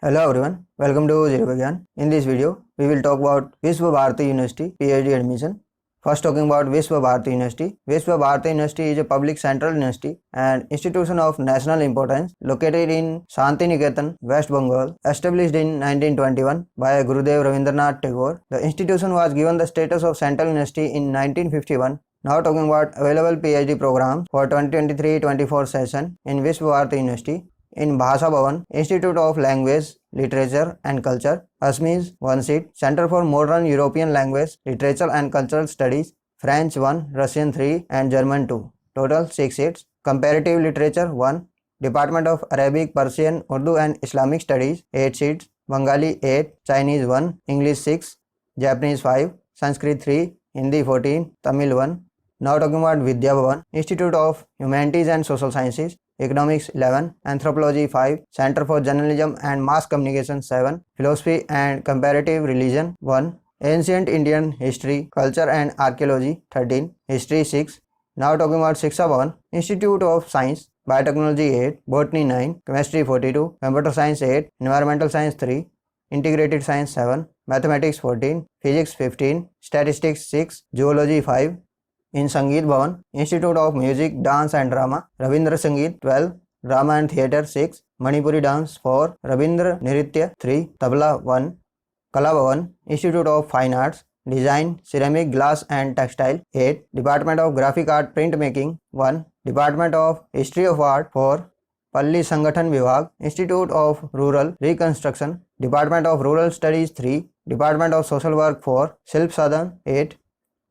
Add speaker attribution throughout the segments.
Speaker 1: Hello everyone, welcome to Zero Vigyan. In this video, we will talk about Vishwa Bharati University PhD admission. First talking about Vishwa Bharati University. Vishwa Bharati University is a public central university and institution of national importance located in Shantiniketan, West Bengal, established in 1921 by Gurudev Rabindranath Tagore. The institution was given the status of central university in 1951. Now talking about available PhD programs for 2023-24 session in Vishwa Bharati University. In Bhasha Bhavan, Institute of Language, Literature and Culture, Assamese 1 seat, Center for Modern European Language, Literature and Cultural Studies, French 1, Russian 3 and German 2, total 6 seats. Comparative Literature 1, Department of Arabic, Persian, Urdu and Islamic Studies 8 seats, Bengali 8, Chinese 1, English 6, Japanese 5, Sanskrit 3, Hindi 14, Tamil 1. Now talking about Vidya Bhavan, Institute of Humanities and Social Sciences, Economics 11, Anthropology 5, Center for Journalism and Mass Communication 7, Philosophy and Comparative Religion 1, Ancient Indian History, Culture and Archaeology 13, History 6. Now talking about Shiksha Bhavan, Institute of Science, Biotechnology 8, Botany 9, Chemistry 42, Computer Science 8, Environmental Science 3, Integrated Science 7, Mathematics 14, Physics 15, Statistics 6, Zoology 5. In Sangeet Bhavan, Institute of Music, Dance and Drama, Rabindra Sangeet 12, Drama and Theatre 6, Manipuri Dance 4, Rabindra Nritya 3, Tabla 1, Kala Bhavan, Institute of Fine Arts, Design, Ceramic, Glass and Textile 8, Department of Graphic Art Printmaking 1, Department of History of Art 4, Palli Sangathan Vibhag, Institute of Rural Reconstruction, Department of Rural Studies 3, Department of Social Work 4, Silp Sadan 8,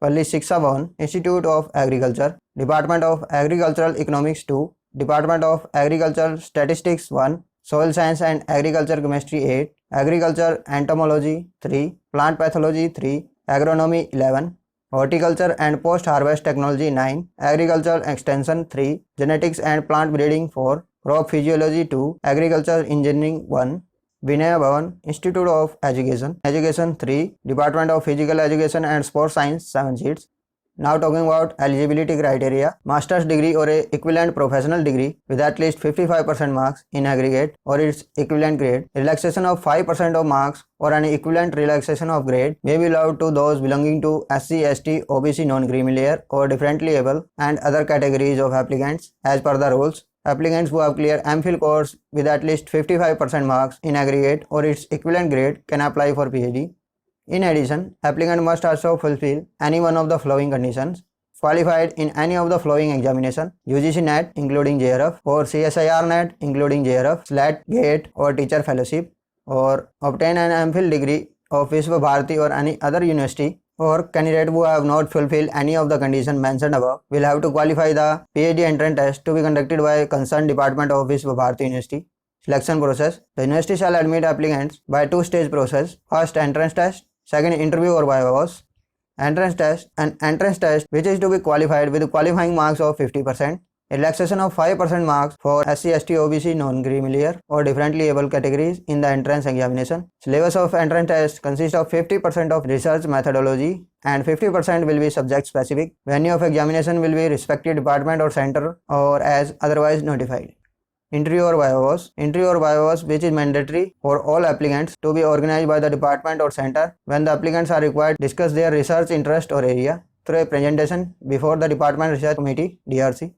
Speaker 1: Palli Shiksha Bhavan, Institute of Agriculture, Department of Agricultural Economics 2, Department of Agricultural Statistics 1, Soil Science and Agriculture Chemistry 8, Agriculture Entomology 3, Plant Pathology 3, Agronomy 11, Horticulture and Post-Harvest Technology 9, Agricultural Extension 3, Genetics and Plant Breeding 4, Crop Physiology 2, Agriculture Engineering 1, Vinaya Bhavan, Institute of Education, Education 3, Department of Physical Education and Sports Science 7 seats. Now talking about eligibility criteria, master's degree or a equivalent professional degree with at least 55% marks in aggregate or its equivalent grade. Relaxation of 5% of marks or an equivalent relaxation of grade may be allowed to those belonging to SC, ST, OBC, non-creamy layer or differently able and other categories of applicants as per the rules. Applicants who have cleared MPhil course with at least 55% marks in aggregate or its equivalent grade can apply for PhD. In addition, applicant must also fulfill any one of the following conditions: qualified in any of the following examination: UGC NET including JRF or CSIR NET including JRF, SLAT, GATE or teacher fellowship, or obtain an MPhil degree of Vishwa Bharati or any other university, or candidate who have not fulfilled any of the conditions mentioned above will have to qualify the PhD entrance test to be conducted by concerned department of Vishwa Bharati University. Selection process: the university shall admit applicants by two-stage process. First, entrance test. Second, interview or viva. Entrance test: an entrance test which is to be qualified with qualifying marks of 50%. Relaxation of 5% marks for SC, ST, OBC, non-creamy layer or differently able categories in the entrance examination. Syllabus of entrance test consists of 50% of research methodology and 50% will be subject specific. Venue of examination will be respective department or center or as otherwise notified. Interview or viva. Interview or viva, which is mandatory for all applicants, to be organized by the department or center when the applicants are required to discuss their research interest or area through a presentation before the department research committee DRC.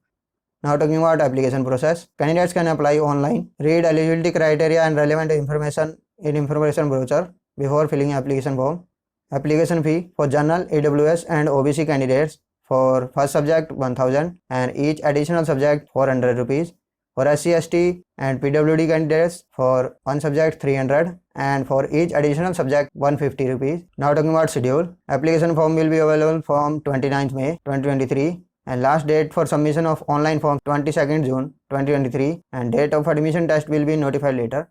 Speaker 1: Now talking about application process. Candidates can apply online, read eligibility criteria and relevant information in information brochure before filling application form. Application fee for general, AWS and OBC candidates for first subject 1000 and each additional subject 400 rupees. For SC, ST and PWD candidates for one subject 300 and for each additional subject 150 rupees. Now talking about schedule. Application form will be available from 29th May 2023 and last date for submission of online form 22nd June 2023 and date of admission test will be notified later.